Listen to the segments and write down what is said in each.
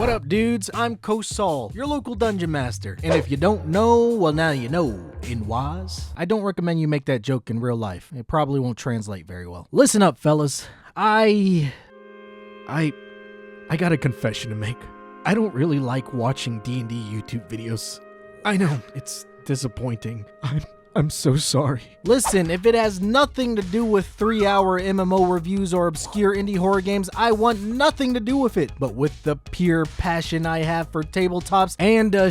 What up, dudes? I'm Kosal, your local dungeon master. And if you don't know, well, now you know. In Waz, I don't recommend you make that joke in real life. It probably won't translate very well. Listen up, fellas. I got a confession to make. I don't really like watching D&D YouTube videos. I know, it's disappointing. I'm so sorry. Listen, if it has nothing to do with 3-hour MMO reviews or obscure indie horror games, I want nothing to do with it. But with the pure passion I have for tabletops and a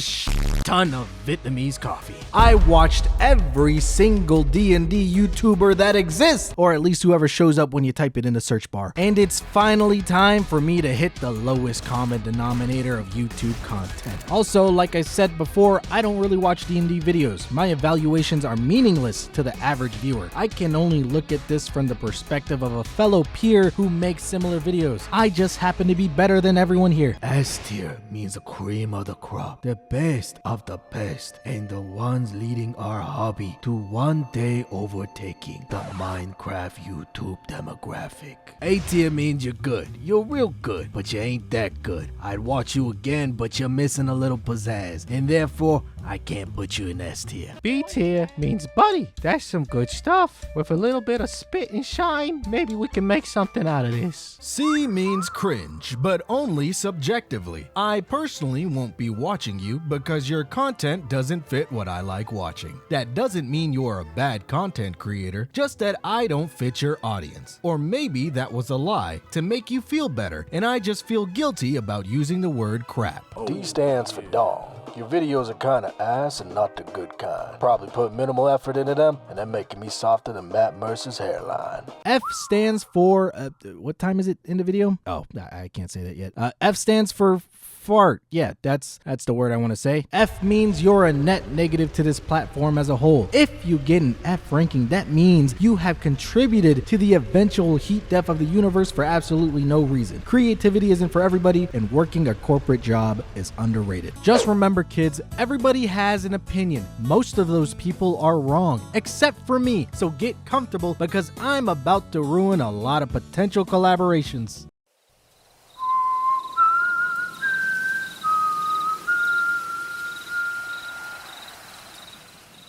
ton of Vietnamese coffee, I watched every single D&D YouTuber that exists, or at least whoever shows up when you type it in the search bar. And it's finally time for me to hit the lowest common denominator of YouTube content. Also, like I said before, I don't really watch D&D videos. My evaluations are meaningless to the average viewer. I can only look at this from the perspective of a fellow peer who makes similar videos. I just happen to be better than everyone here. S tier means the cream of the crop, the best of the best, and the ones leading our hobby to one day overtaking the Minecraft YouTube demographic. A tier means you're good. You're real good, but you ain't that good. I'd watch you again, but you're missing a little pizzazz, and therefore I can't put you in S tier. B tier means, buddy, that's some good stuff. With a little bit of spit and shine, maybe we can make something out of this. C means cringe, but only subjectively. I personally won't be watching you because your content doesn't fit what I like watching. That doesn't mean you're a bad content creator, just that I don't fit your audience. Or maybe that was a lie to make you feel better, and I just feel guilty about using the word crap. D stands for dong. Your videos are kinda ass and not the good kind. Probably put minimal effort into them, and they're making me softer than Matt Mercer's hairline. F stands for, what time is it in the video? Oh, I can't say that yet. F stands for fart. Yeah, that's the word I want to say. F means you're a net negative to this platform as a whole. If you get an F ranking, that means you have contributed to the eventual heat death of the universe for absolutely no reason. Creativity isn't for everybody, and working a corporate job is underrated. Just remember, kids, everybody has an opinion. Most of those people are wrong, except for me. So get comfortable because I'm about to ruin a lot of potential collaborations.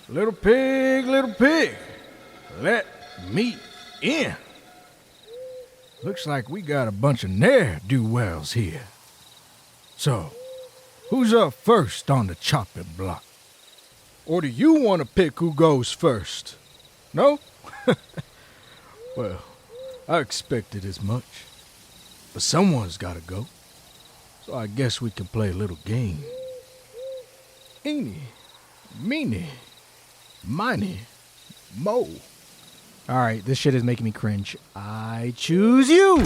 Little pig, let me in. Looks like we got a bunch of ne'er-do-wells here. So, who's up first on the chopping block? Or do you want to pick who goes first? No? Well, I expected as much. But someone's got to go. So I guess we can play a little game. Eeny, meeny, miny, mo. Alright, this shit is making me cringe. I choose you!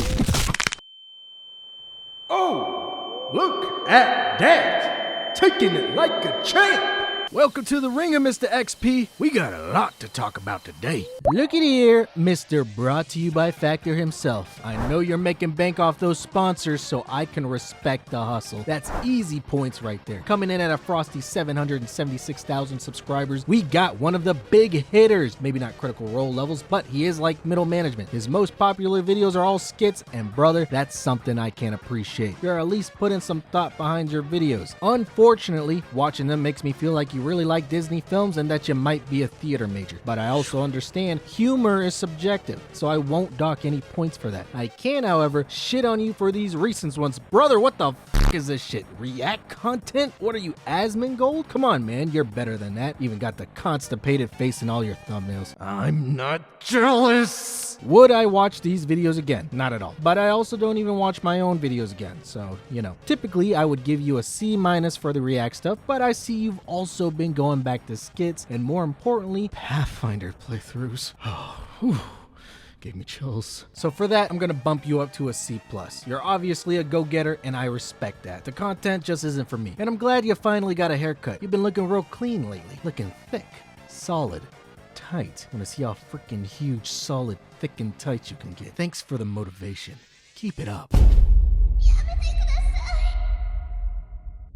Oh, look at that! Taking it like a champ! Welcome to the ringer, Mr. XP. We got a lot to talk about today. Look at here, Mr. Brought to you by Factor himself. I know you're making bank off those sponsors, so I can respect the hustle. That's easy points right there. Coming in at a frosty 776,000 subscribers, we got one of the big hitters. Maybe not Critical Role levels, but he is like middle management. His most popular videos are all skits, and brother, that's something I can appreciate. You're at least putting some thought behind your videos. Unfortunately, watching them makes me feel like you really like Disney films and that you might be a theater major. But I also understand humor is subjective, so I won't dock any points for that. I can, however, shit on you for these recent ones. Brother, what the f is this shit? React content? What are you, Asmongold? Come on, man, you're better than that. Even got the constipated face in all your thumbnails. I'm not jealous. Would I watch these videos again? Not at all. But I also don't even watch my own videos again, so, you know. Typically, I would give you a C- for the React stuff, but I see you've also been going back to skits, and more importantly, Pathfinder playthroughs. Oh, whew. Gave me chills. So for that, I'm gonna bump you up to a C+. You're obviously a go-getter, and I respect that. The content just isn't for me. And I'm glad you finally got a haircut. You've been looking real clean lately. Looking thick, solid, tight. Wanna see how freaking huge, solid, thick, and tight you can get. Thanks for the motivation. Keep it up.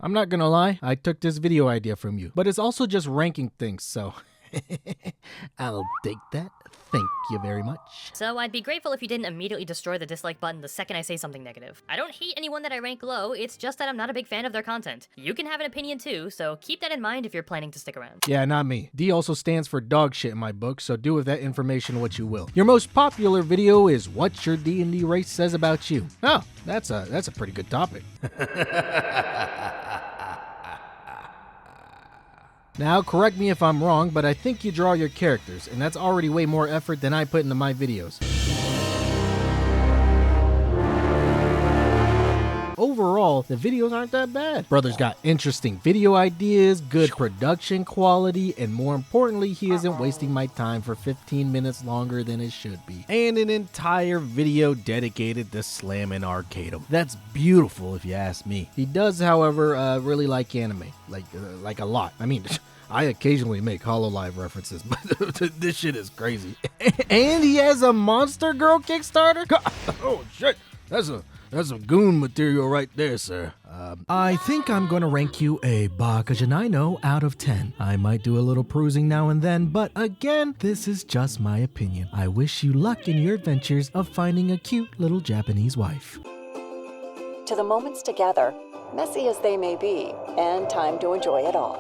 I'm not gonna lie, I took this video idea from you, but it's also just ranking things, so I'll take that. Thank you very much. So I'd be grateful if you didn't immediately destroy the dislike button the second I say something negative. I don't hate anyone that I rank low, it's just that I'm not a big fan of their content. You can have an opinion too, so keep that in mind if you're planning to stick around. Yeah, not me. D also stands for dog shit in my book, so do with that information what you will. Your most popular video is what your D&D race says about you. Oh, that's a pretty good topic. Now, correct me if I'm wrong, but I think you draw your characters, and that's already way more effort than I put into my videos. Overall, the videos aren't that bad. Brother's got interesting video ideas, good production quality, and more importantly, he isn't wasting my time for 15 minutes longer than it should be. And an entire video dedicated to slamming Arcadum. That's beautiful if you ask me. He does, however, really like anime. Like a lot. I mean, I occasionally make HoloLive references, but this shit is crazy. And he has a Monster Girl Kickstarter? Oh shit, that's some goon material right there, sir. I think I'm gonna rank you a Bakajanino out of 10. I might do a little perusing now and then, but again, this is just my opinion. I wish you luck in your adventures of finding a cute little Japanese wife. To the moments together, messy as they may be, and time to enjoy it all.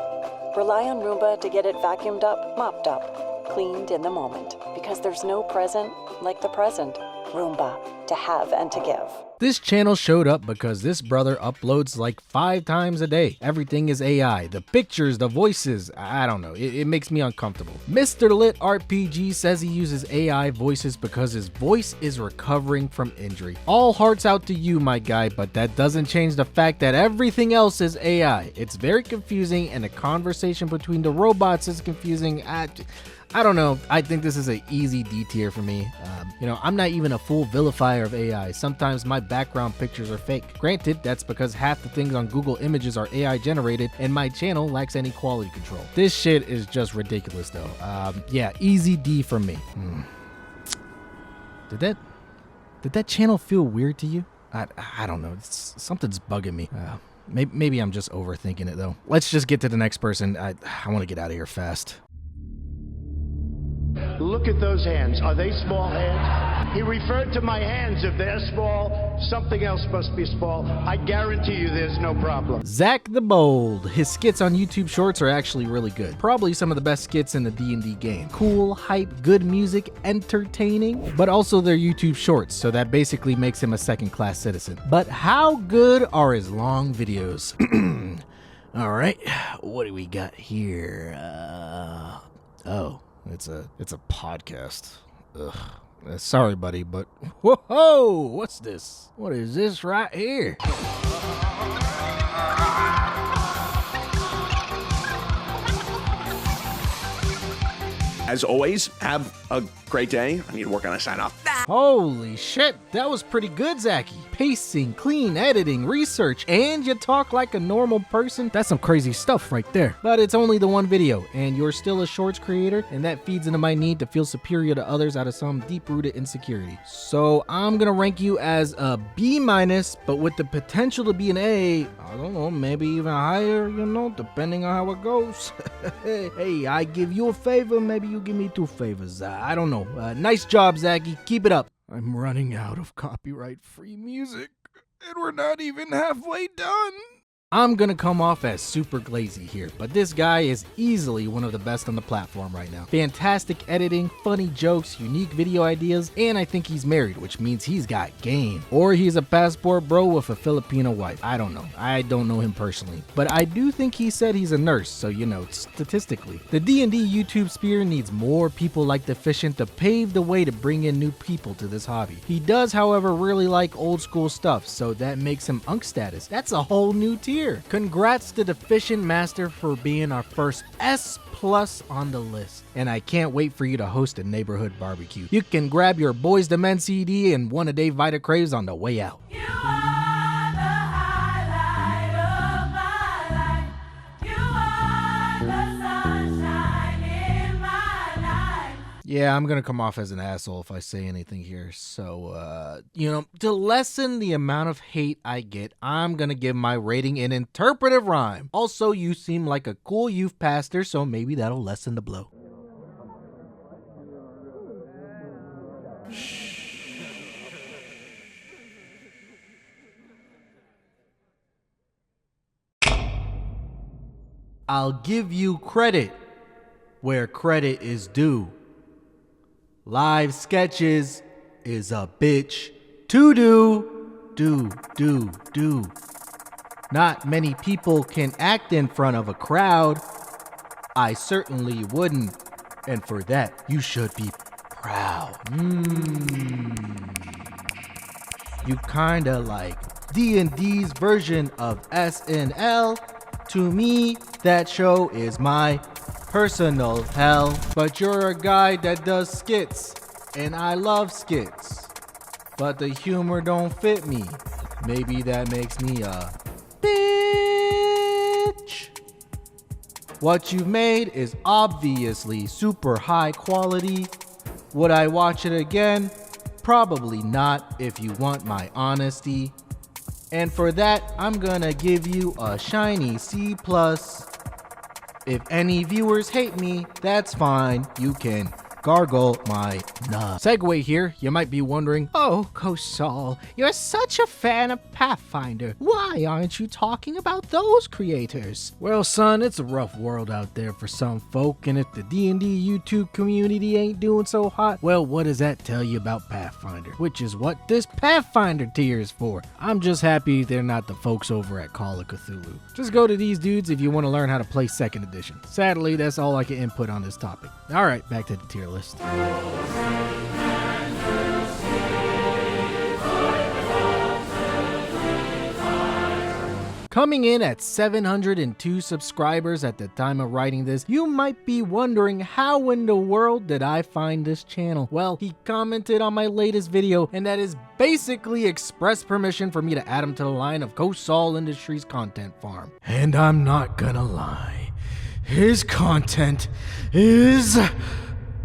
Rely on Roomba to get it vacuumed up, mopped up, cleaned in the moment, because there's no present like the present. Roomba, to have and to give. This channel showed up because this brother uploads like 5 times a day. Everything is AI. The pictures, the voices, I don't know. It makes me uncomfortable. Mr. LitRPG says he uses AI voices because his voice is recovering from injury. All hearts out to you, my guy, but that doesn't change the fact that everything else is AI. It's very confusing, and the conversation between the robots is confusing. I don't know. I think this is an easy D tier for me. I'm not even a full vilifier of AI. Sometimes my background pictures are fake. Granted, that's because half the things on Google Images are AI generated and my channel lacks any quality control. This shit is just ridiculous though. Yeah, easy D for me. Did that channel feel weird to you? I don't know. Something's bugging me. Maybe I'm just overthinking it though. Let's just get to the next person. I want to get out of here fast. Look at those hands. Are they small hands? He referred to my hands. If they're small, something else must be small. I guarantee you there's no problem. Zach the Bold. His skits on YouTube Shorts are actually really good. Probably some of the best skits in the D&D game. Cool, hype, good music, entertaining, but also they're YouTube Shorts, so that basically makes him a second-class citizen. But how good are his long videos? All right, what do we got here? It's a podcast. Ugh. Sorry, buddy, but whoa, what's this? What is this right here? As always, have a great day. I need to work on a sign off. Holy shit, that was pretty good, Zachy. Pacing, clean editing, research, and you talk like a normal person. That's some crazy stuff right there. But it's only the one video, and you're still a shorts creator, and that feeds into my need to feel superior to others out of some deep-rooted insecurity. So I'm gonna rank you as a B-, but with the potential to be an A. I don't know, maybe even higher, depending on how it goes. Hey, I give you a favor, maybe you give me 2 favors. I don't know. Nice job, Zachy. Keep it up. I'm running out of copyright-free music, and we're not even halfway done. I'm gonna come off as super glazy here, but this guy is easily one of the best on the platform right now. Fantastic editing, funny jokes, unique video ideas, and I think he's married, which means he's got game. Or he's a passport bro with a Filipino wife. I don't know. I don't know him personally, but I do think he said he's a nurse, so statistically. The D&D YouTube sphere needs more people like Deficient to pave the way to bring in new people to this hobby. He does, however, really like old school stuff, so that makes him Unk status. That's a whole new tier. Congrats to Deficient Master for being our first S+ on the list. And I can't wait for you to host a neighborhood barbecue. You can grab your Boys to Men CD and one a day Vita Craves on the way out. You are the highlight of my life. You are the sunshine in my life. Yeah, I'm gonna come off as an asshole if I say anything here. So, to lessen the amount of hate I get, I'm gonna give my rating an interpretive rhyme. Also, you seem like a cool youth pastor, so maybe that'll lessen the blow. I'll give you credit where credit is due. Live sketches is a bitch to do. Not many people can act in front of a crowd. I certainly wouldn't, and for that, you should be proud. You kinda like D&D's version of SNL. To me, that show is my personal hell. But you're a guy that does skits, and I love skits. But the humor don't fit me. Maybe that makes me a bitch. What you've made is obviously super high quality. Would I watch it again? Probably not, if you want my honesty. And for that, I'm gonna give you a shiny C+. If any viewers hate me, that's fine. You can gargle my nut. Segue here, you might be wondering, Oh, Kosal, you're such a fan of Pathfinder. Why aren't you talking about those creators? well son, it's a rough world out there for some folk, and if the D&D YouTube community ain't doing so hot, well, what does that tell you about Pathfinder? Which is what this Pathfinder tier is for. I'm just happy they're not the folks over at Call of Cthulhu. Just go to these dudes if you want to learn how to play 2nd edition. Sadly, that's all I can input on this topic. Alright, back to the tier list. Coming in at 702 subscribers at the time of writing this, you might be wondering how in the world did I find this channel? Well, he commented on my latest video, and that is basically express permission for me to add him to the line of Kosal Industries content farm. And I'm not gonna lie, his content is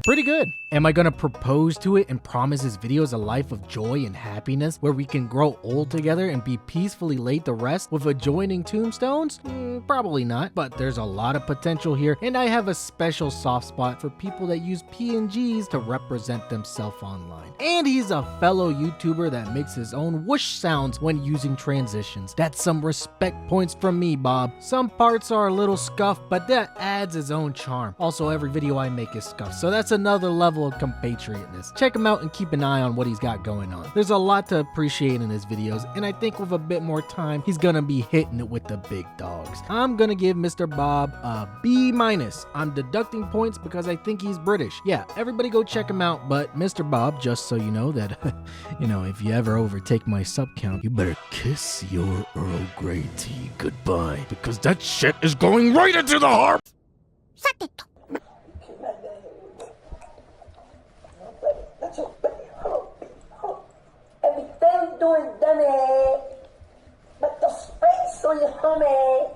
pretty good. Am I gonna propose to it and promise his videos a life of joy and happiness where we can grow old together and be peacefully laid to rest with adjoining tombstones? Probably not, but there's a lot of potential here, and I have a special soft spot for people that use PNGs to represent themselves online. And he's a fellow YouTuber that makes his own whoosh sounds when using transitions. That's some respect points from me, Bob. Some parts are a little scuffed, but that adds its own charm. Also, every video I make is scuffed, so that's another level of compatriotness. Check him out and keep an eye on what he's got going on. There's a lot to appreciate in his videos, and I think with a bit more time, he's gonna be hitting it with the big dogs. I'm gonna give Mr. Bob a B-. I'm deducting points because I think he's British. Yeah, everybody go check him out, but Mr. Bob, just so you know that, if you ever overtake my sub count, you better kiss your Earl Grey tea goodbye, because that shit is going right into the heart. Everything doing done it, but the space on your homie.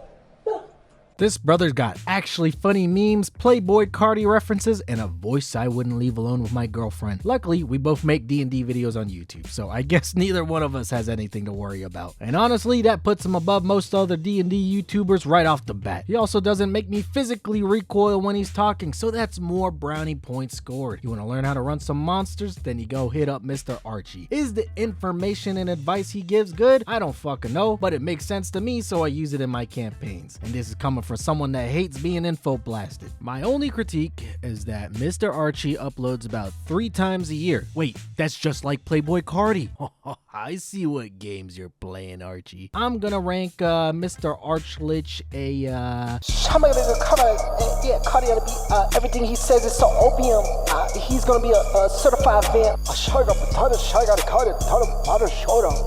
This brother's got actually funny memes, Playboi Carti references, and a voice I wouldn't leave alone with my girlfriend. Luckily, we both make D&D videos on YouTube, so I guess neither one of us has anything to worry about. And honestly, that puts him above most other D&D YouTubers right off the bat. He also doesn't make me physically recoil when he's talking, so that's more brownie points scored. You want to learn how to run some monsters? Then you go hit up Mr. Archie. Is the information and advice he gives good? I don't fucking know, but it makes sense to me, so I use it in my campaigns. And this is coming from someone that hates being info blasted. My only critique is that Mr. Archie uploads about 3 times a year. Wait, that's just like Playboi Carti. I see what games you're playing, Archie. I'm gonna rank Mr. Archlich a Yeah, Carti on the beat. Everything he says is so opium. He's gonna be a certified fan.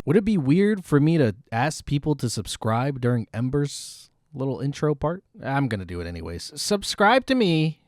Would it be weird for me to ask people to subscribe during Ember's little intro part? I'm gonna do it anyways. Subscribe to me,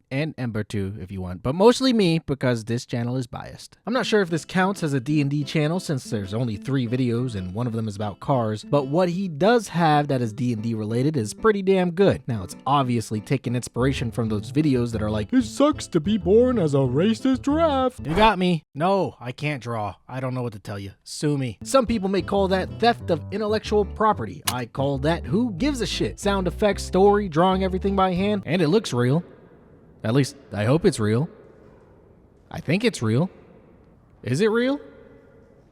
and Ember too if you want, but mostly me because this channel is biased. I'm not sure if this counts as a D&D channel since there's only 3 videos and one of them is about cars, but what he does have that is D&D related is pretty damn good. Now it's obviously taking inspiration from those videos that are like, it sucks to be born as a racist giraffe. You got me. No, I can't draw. I don't know what to tell you. Sue me. Some people may call that theft of intellectual property. I call that who gives a shit. Sound effects, story, drawing everything by hand, and it looks real. At least, I hope it's real. I think it's real. Is it real?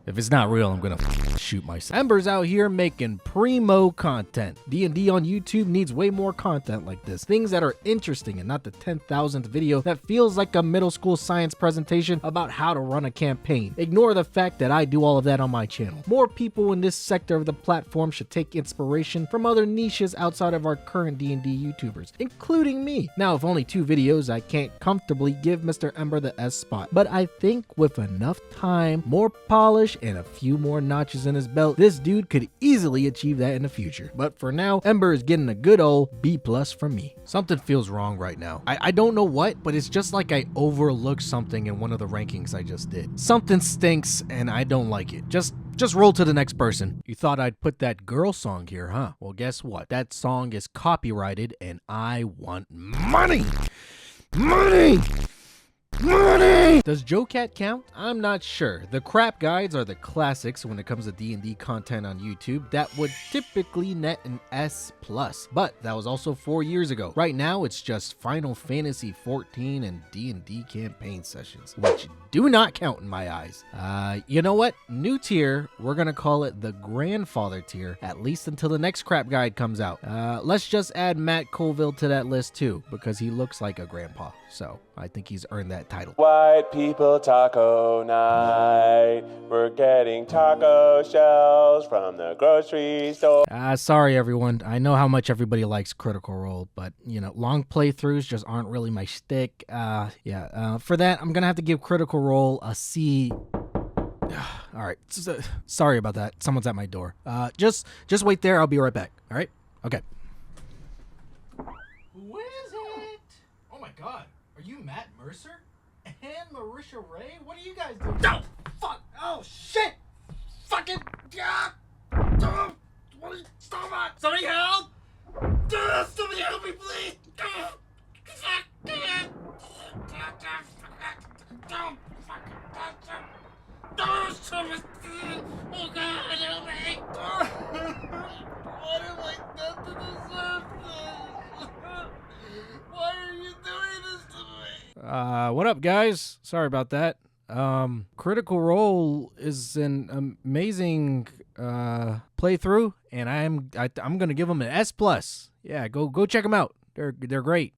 If it's not real, I'm gonna shoot myself. Ember's out here making primo content. D&D on YouTube needs way more content like this. Things that are interesting and not the 10,000th video that feels like a middle school science presentation about how to run a campaign. Ignore the fact that I do all of that on my channel. More people in this sector of the platform should take inspiration from other niches outside of our current D&D YouTubers, including me. Now, with only 2 videos, I can't comfortably give Mr. Ember the S spot, but I think with enough time, more polish, and a few more notches in his belt, this dude could easily achieve that in the future. But for now, Ember is getting a good old B+ from me. Something feels wrong right now. I don't know what, but it's just like I overlooked something in one of the rankings I just did. Something stinks and I don't like it. Just roll to the next person. You thought I'd put that girl song here, huh? Well, guess what? That song is copyrighted and I want money! Money! Money! Does JoCat count? I'm not sure. The crap guides are the classics when it comes to D&D content on YouTube that would typically net an S+, but that was also 4 years ago. Right now, it's just Final Fantasy 14 and D&D campaign sessions, which do not count in my eyes. You know what? New tier, we're gonna call it the grandfather tier, at least until the next crap guide comes out. Let's just add Matt Colville to that list too, because he looks like a grandpa, so I think he's earned that title. White people taco night. We're getting taco shells from the grocery store. Sorry everyone. I know how much everybody likes Critical Role, but you know, long playthroughs just aren't really my shtick. For that, I'm gonna have to give Critical Role a C. All right, sorry about that. Someone's at my door. Just wait there. I'll be right back. All right? Okay. Who is it? Oh my God, are you Matt Mercer? And Marisha Ray? What are you guys doing? No! Fuck! Oh, shit! Fucking... Stop it! Somebody help! Somebody help me, please! Oh, God, help me! What have I done to deserve this? Why are you doing this to me? What up, guys? Sorry about that. Critical Role is an amazing playthrough, and I'm gonna give them an S+. Yeah, go check them out. They're great.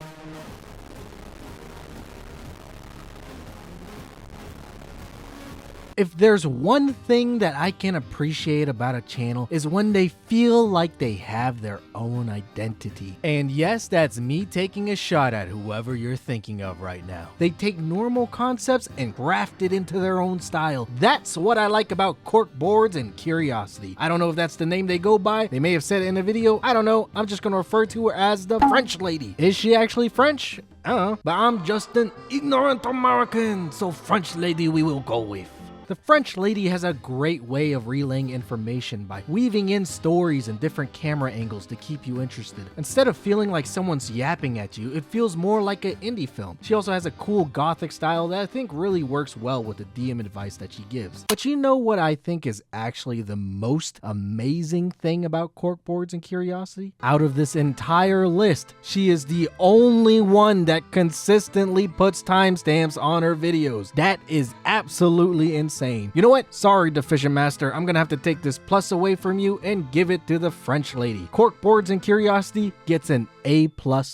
If there's one thing that I can appreciate about a channel is when they feel like they have their own identity. And yes, that's me taking a shot at whoever you're thinking of right now. They take normal concepts and craft it into their own style. That's what I like about Corkboards and Curiosity. I don't know if that's the name they go by. They may have said it in the video. I don't know. I'm just gonna refer to her as the French lady. Is she actually French? I don't know. But I'm just an ignorant American, so French lady we will go with. The French lady has a great way of relaying information by weaving in stories and different camera angles to keep you interested. Instead of feeling like someone's yapping at you, it feels more like an indie film. She also has a cool gothic style that I think really works well with the DM advice that she gives. But you know what I think is actually the most amazing thing about Corkboards and Curiosity? Out of this entire list, she is the only one that consistently puts timestamps on her videos. That is absolutely insane. You know what? Sorry, Deficient Master. I'm gonna have to take this plus away from you and give it to the French lady. Corkboards and Curiosity gets an A+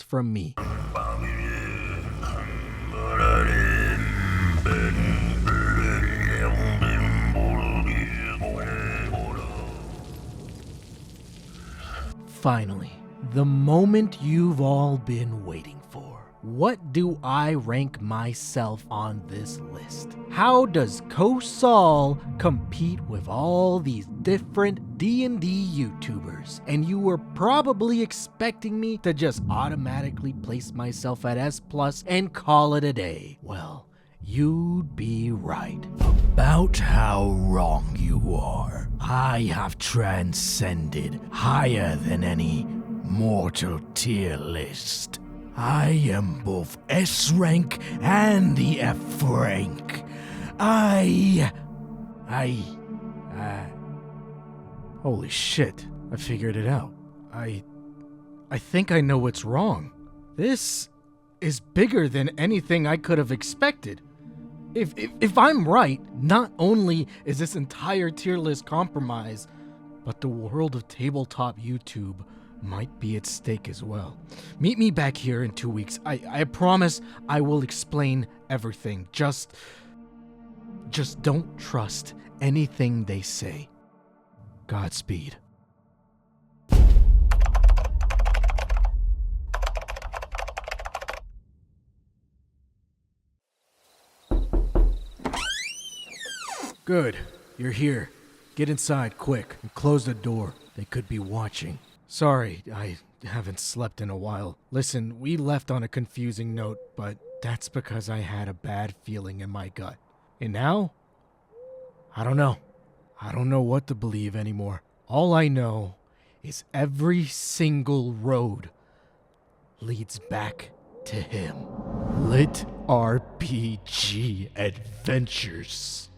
from me. Finally, the moment you've all been waiting for. What do I rank myself on this list? How does Kosal compete with all these different D&D YouTubers? And you were probably expecting me to just automatically place myself at S+ and call it a day. Well, you'd be right. About how wrong you are. I have transcended higher than any mortal tier list. I am both S rank and the F rank. Holy shit, I figured it out. I think I know what's wrong. This is bigger than anything I could have expected. If I'm right, not only is this entire tier list compromised, but the world of tabletop YouTube might be at stake as well. Meet me back here in 2 weeks. I promise I will explain everything. Just don't trust anything they say. Godspeed. Good. You're here. Get inside quick and close the door. They could be watching. Sorry, I haven't slept in a while. Listen, we left on a confusing note, but that's because I had a bad feeling in my gut. And now? I don't know. I don't know what to believe anymore. All I know is every single road leads back to him. LitRPGAdventures.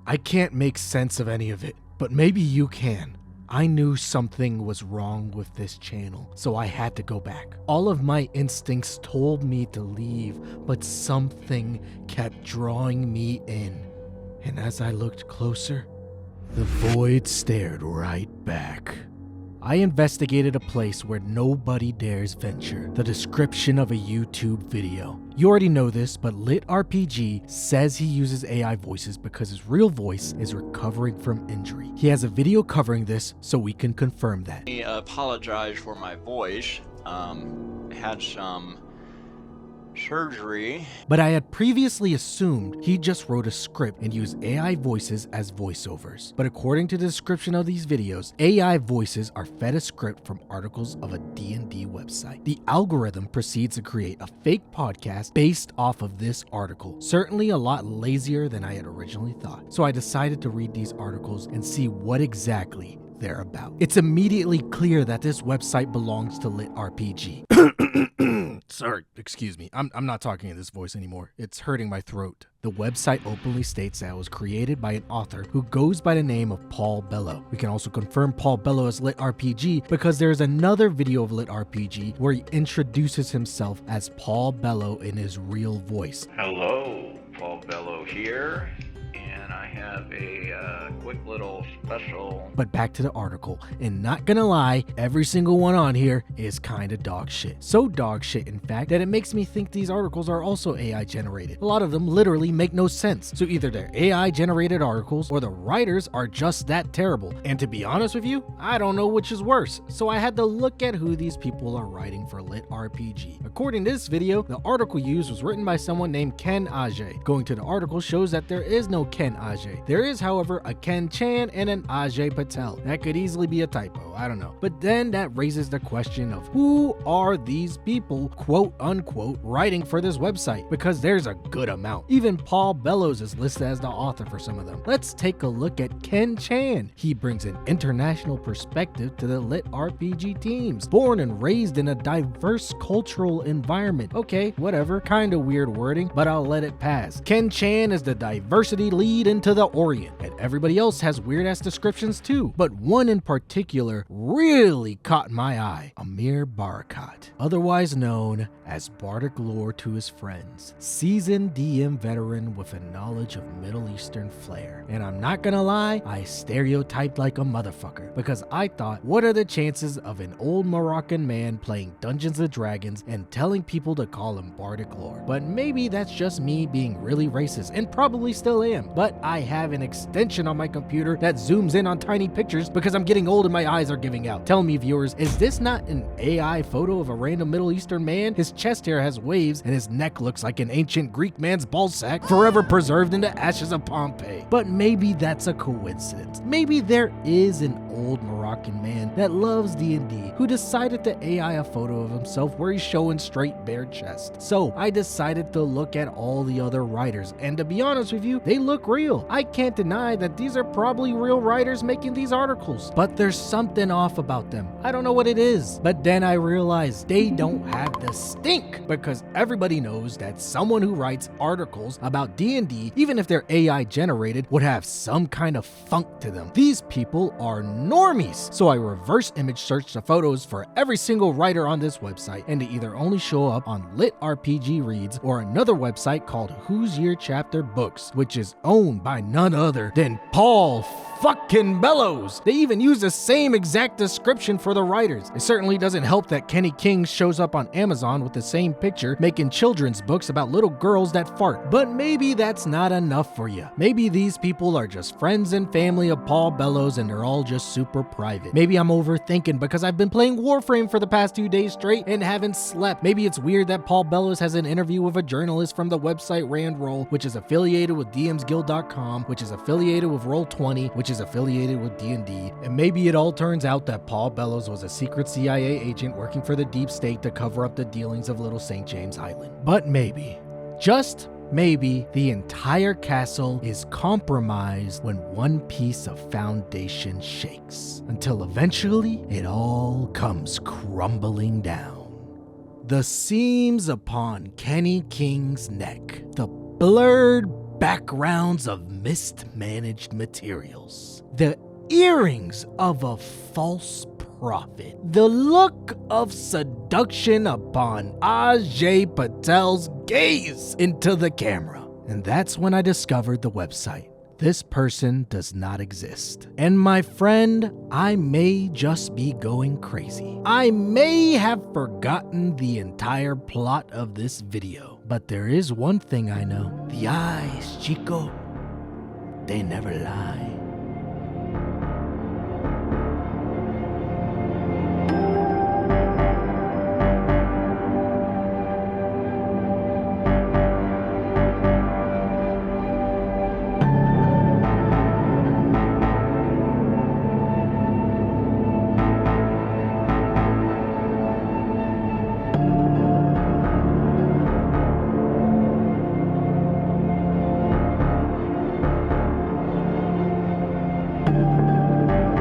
I can't make sense of any of it, but maybe you can. I knew something was wrong with this channel, so I had to go back. All of my instincts told me to leave, but something kept drawing me in. And as I looked closer, the void stared right back. I investigated a place where nobody dares venture, the description of a YouTube video. You already know this, but LitRPG says he uses AI voices because his real voice is recovering from injury. He has a video covering this, so we can confirm that. I apologize for my voice. Had some surgery. But I had previously assumed he just wrote a script and used AI voices as voiceovers. But according to the description of these videos, AI voices are fed a script from articles of a D&D website. The algorithm proceeds to create a fake podcast based off of this article. Certainly a lot lazier than I had originally thought. So I decided to read these articles and see what exactly they're about. It's immediately clear that this website belongs to LitRPG. Sorry, excuse me. I'm not talking in this voice anymore. It's hurting my throat. The website openly states that it was created by an author who goes by the name of Paul Bello. We can also confirm Paul Bello as LitRPG because there is another video of LitRPG where he introduces himself as Paul Bello in his real voice. Hello, Paul Bello here, and I have a quick little special. But back to the article, and not gonna lie, every single one on here is kinda dog shit. So dog shit, in fact, that it makes me think these articles are also AI generated. A lot of them literally make no sense. So either they're AI generated articles or the writers are just that terrible. And to be honest with you, I don't know which is worse. So I had to look at who these people are writing for LitRPG. According to this video, the article used was written by someone named Ken Ajay. Going to the article shows that there is no Ken Ajay. There is, however, a Ken Chan and an Ajay Patel. That could easily be a typo, I don't know. But then that raises the question of who are these people, quote unquote, writing for this website? Because there's a good amount. Even Paul Bellows is listed as the author for some of them. Let's take a look at Ken Chan. He brings an international perspective to the LitRPG teams. Born and raised in a diverse cultural environment. Okay, whatever, kinda weird wording, but I'll let it pass. Ken Chan is the diversity lead into the Orient, and everybody else has weird ass descriptions too, but one in particular really caught my eye. Amir Barakat, otherwise known as Bardic Lore to his friends, seasoned DM veteran with a knowledge of Middle Eastern flair. And I'm not gonna lie, I stereotyped like a motherfucker, because I thought, what are the chances of an old Moroccan man playing Dungeons and Dragons and telling people to call him Bardic Lore? But maybe that's just me being really racist, and probably still am, but I have an extension on my computer that zooms in on tiny pictures because I'm getting old and my eyes are giving out. Tell me, viewers, is this not an AI photo of a random Middle Eastern man? His chest hair has waves and his neck looks like an ancient Greek man's ballsack, forever preserved in the ashes of Pompeii. But maybe that's a coincidence. Maybe there is an old Moroccan man that loves D&D who decided to AI a photo of himself where he's showing straight bare chest. So I decided to look at all the other writers, and to be honest with you, they look real. I can't deny that these are probably real writers making these articles, but there's something off about them. I don't know what it is, but then I realized they don't have the stink, because everybody knows that someone who writes articles about D&D, even if they're AI generated, would have some kind of funk to them. These people are normies. So I reverse image searched the photos for every single writer on this website, and they either only show up on LitRPG Reads or another website called Who's Your Chapter Books, which is owned by none other than Paul fucking Bellows. They even use the same exact description for the writers. It certainly doesn't help that Kenny King shows up on Amazon with the same picture making children's books about little girls that fart. But maybe that's not enough for you. Maybe these people are just friends and family of Paul Bellows and they're all just super private. Maybe I'm overthinking because I've been playing Warframe for the past 2 days straight and haven't slept. Maybe it's weird that Paul Bellows has an interview with a journalist from the website Randroll, which is affiliated with DMsGuild.com, which is affiliated with Roll20, which is affiliated with D&D, and maybe it all turns out that Paul Bellows was a secret CIA agent working for the deep state to cover up the dealings of Little St. James Island. But maybe, just maybe, the entire castle is compromised when one piece of foundation shakes, until eventually it all comes crumbling down. The seams upon Kenny King's neck, the blurred backgrounds of mismanaged materials, the earrings of a false prophet, the look of seduction upon Ajay Patel's gaze into the camera. And that's when I discovered the website. This person does not exist. And my friend, I may just be going crazy. I may have forgotten the entire plot of this video. But there is one thing I know. The eyes, Chico, they never lie.